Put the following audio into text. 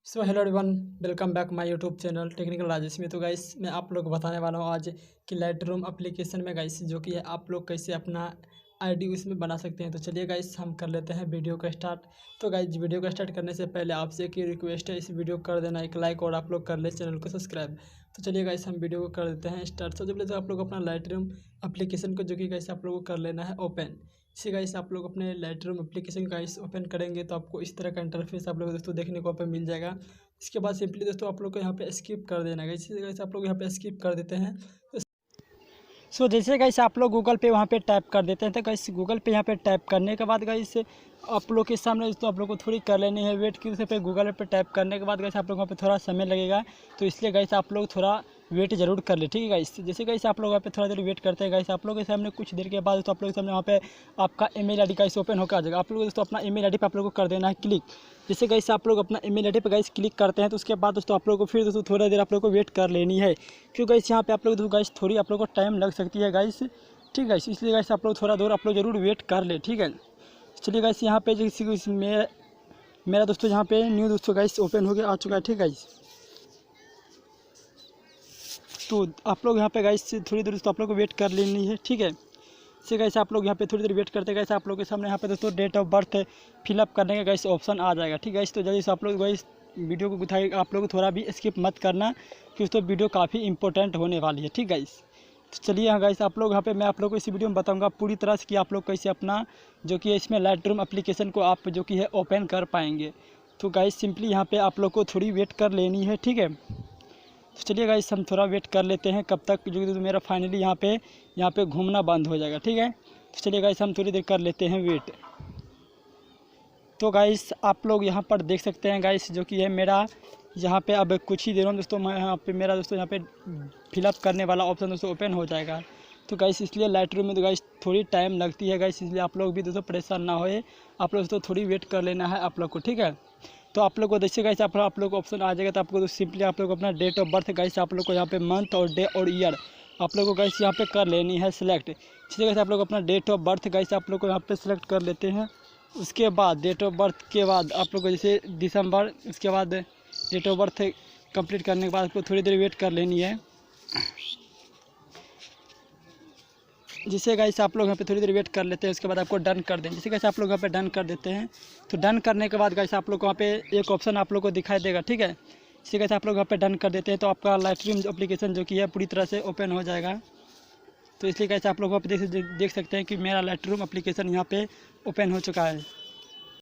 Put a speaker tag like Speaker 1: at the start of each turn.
Speaker 1: So hello everyone, welcome back my YouTube channel technical Rajesh में। तो guys मैं आप लोग को बताने वाला हूँ आज कि लाइटरूम एप्लीकेशन में गाइस जो कि है आप लोग कैसे अपना आईडी उसमें बना सकते हैं। तो चलिए गाइस हम कर लेते हैं वीडियो का स्टार्ट। तो गाइस वीडियो का स्टार्ट करने से पहले आपसे एक ही रिक्वेस्ट है, इस वीडियो को कर देना एक लाइक और आप लोग कर ले चैनल को सब्सक्राइब। तो चलिए गाइस हम वीडियो को कर देते हैं स्टार्ट। सबसे पहले तो आप लोग अपना लाइटरूम एप्लीकेशन को जो कि गाइस आप लोग को कर लेना है ओपन। इसी गाइस आप लोग अपने लाइटरूम एप्लीकेशन गाइस ओपन करेंगे तो आपको इस तरह का इंटरफेस आप लोग दोस्तों देखने को पे मिल जाएगा। इसके बाद सिंपली दोस्तों आप लोग को यहाँ पे स्किप कर देना है। इसी जगह से आप लोग यहाँ पे स्किप कर देते हैं। सो जैसे गाइस आप लोग गूगल पे वहाँ पे टाइप कर देते हैं। तो गाइस गूगल पे यहाँ पे टाइप करने के बाद गाइस आप लोग के सामने दोस्तों आप लोग को थोड़ी कर लेनी है वेट की। पे गूगल पे टाइप करने के बाद गाइस आप लोग वहाँ पे थोड़ा समय लगेगा, तो इसलिए गाइस आप लोग थोड़ा वेट जरूर कर ले, ठीक है गाइस। जैसे गाइस आप लोग वहाँ पे थोड़ा देर वेट करते हैं गाइस, आप लोग के सामने कुछ देर के बाद दोस्तों आप लोग के सामने वहाँ पे आपका ईमेल आईडी गाइस ओपन होकर आ जाएगा। आप लोग दोस्तों अपना ईमेल आईडी पे आप लोग को कर देना है क्लिक। जैसे गाइस आप लोग अपना ईमेल आईडी पे गाइस क्लिक करते हैं तो उसके बाद दोस्तों आप लोग को फिर दोस्तों थोड़ा देर आप लोग को वेट कर लेनी है, क्योंकि गाइस यहाँ पे आप लोग गाइस थोड़ी आप लोग को टाइम लग सकती है गाइस, ठीक है। इसलिए गाइस आप लोग थोड़ा देर आप लोग जरूर वेट कर ले, ठीक है। चलिए गाइस यहाँ पे जैसे मेरा दोस्तों यहाँ पे न्यू दोस्तों गाइस ओपन हो गया आ चुका है, ठीक है गाइस। तो आप लोग यहाँ पे गाइस थोड़ी देर दोस्तों आप लोग को वेट कर लेनी है, ठीक है। इससे गाइस आप लोग यहाँ पे थोड़ी देर वेट करते गाइस आप लोग के सामने यहाँ पे दोस्तों डेट ऑफ बर्थ फिलअप करने का गाइस ऑप्शन आ जाएगा, ठीक है गाइस। तो जल्दी से आप लोग गाइस वीडियो को दिखाई आप लोग थोड़ा भी स्किप मत करना, क्योंकि दोस्तों वीडियो काफ़ी इंपॉर्टेंट होने वाली है, ठीक गाइस। तो चलिए यहाँ गाइस आप लोग यहाँ पे मैं आप लोग को इस वीडियो में बताऊंगा पूरी तरह से कि आप लोग कैसे अपना जो कि है इसमें लाइटरूम एप्लीकेशन को आप जो कि है ओपन कर पाएंगे। तो गाइस सिंपली यहाँ पे आप लोग को थोड़ी वेट कर लेनी है, ठीक है। तो चलिए गाइस हम थोड़ा वेट कर लेते हैं कब तक जो कि मेरा फाइनली यहाँ पे घूमना बंद हो जाएगा, ठीक है। तो चलिए गाइस हम थोड़ी देर कर लेते हैं वेट। तो गाइस आप लोग यहाँ पर देख सकते हैं गाइस जो कि है मेरा यहाँ पे अब कुछ ही देरों में दोस्तों मैं यहाँ पे मेरा दोस्तों यहाँ पे फिलअप करने वाला ऑप्शन दोस्तों ओपन हो जाएगा। तो गाइस इसलिए लाइटरूम में तो गाइस थोड़ी टाइम लगती है गाइस, इसलिए आप लोग भी दोस्तों परेशान ना होए, आप लोग दोस्तों थोड़ी वेट कर लेना है आप लोग को, ठीक है। तो आप लोग को देखिए गाइस आप लोग को ऑप्शन आ जाएगा, तो आपको तो सिंपली आप लोग अपना डेट ऑफ बर्थ गाइस आप लोग को यहाँ पे मंथ और डे और ईयर आप लोग को गाइस यहाँ पे कर लेनी है सिलेक्ट। इसलिए गाइस आप लोग अपना डेट ऑफ बर्थ गाइस आप लोग को यहाँ पे सिलेक्ट कर लेते हैं। उसके बाद डेट ऑफ बर्थ के बाद आप लोग को जैसे दिसंबर, उसके बाद डेट ऑफ बर्थ कंप्लीट करने के बाद आपको थोड़ी देर वेट कर लेनी है। जिससे गाइस आप लोग यहाँ पे थोड़ी देर वेट कर लेते हैं, उसके बाद आपको डन कर दें। जैसे गाइस आप लोग यहाँ पे डन कर देते हैं, तो डन करने के बाद गाइस आप लोग को वहाँ पे एक ऑप्शन आप लोग को दिखाई देगा, ठीक है। इसी गाइस आप लोग यहाँ पे डन कर देते हैं तो आपका लाइटरूम एप्लीकेशन जो कि है पूरी तरह से ओपन हो जाएगा। तो इसलिए गाइस आप लोग वहाँ पे देख सकते हैं कि मेरा लाइटरूम एप्लीकेशन यहाँ पे ओपन हो चुका है।